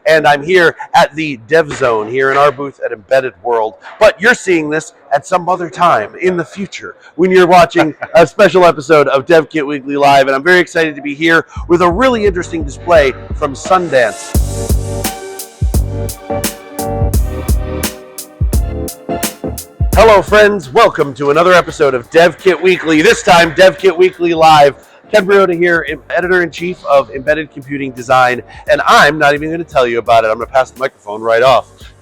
and I'm here at the DevZone here in our booth at Embedded World. But you're seeing this at some other time in the future when you're watching a special episode of DevKit Weekly Live, and I'm very excited to be here with a really interesting display from Sundance. Hello friends, welcome to another episode of DevKit Weekly, this time DevKit Weekly Live. Ken Briodagh here, Editor-in-Chief of Embedded Computing Design, and I'm not even going to tell you about it. I'm going to pass the microphone right off.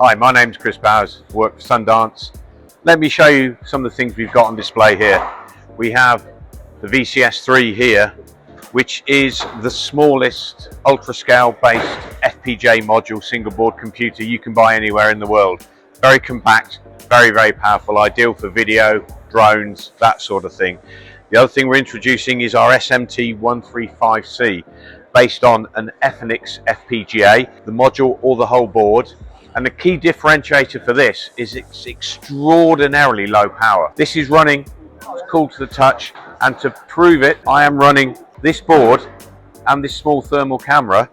Hi, my name's Chris Bowers, work for Sundance. Let me show you some of the things we've got on display here. We have the VCS3 here, which is the smallest ultra-scale based FPGA module single board computer you can buy anywhere in the world. Very compact, very, very powerful, ideal for video, drones, that sort of thing. The other thing we're introducing is our SMT135-C, based on an Efinix FPGA, the module or the whole board. And the key differentiator for this is it's extraordinarily low power. This is running, it's cool to the touch, and to prove it, I am running this board and this small thermal camera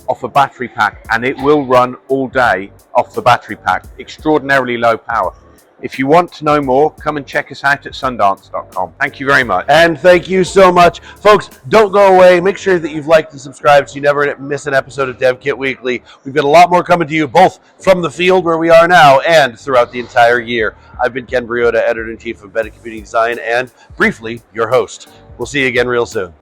off a battery pack, and it will run all day off the battery pack. Extraordinarily low power. If you want to know more, come and check us out at sundance.com. Thank you very much. And thank you so much. Folks, don't go away. Make sure that you've liked and subscribed so you never miss an episode of DevKit Weekly. We've got a lot more coming to you, both from the field where we are now and throughout the entire year. I've been Ken Briodagh, Editor-in-Chief of Embedded Computing Design, and briefly, your host. We'll see you again real soon.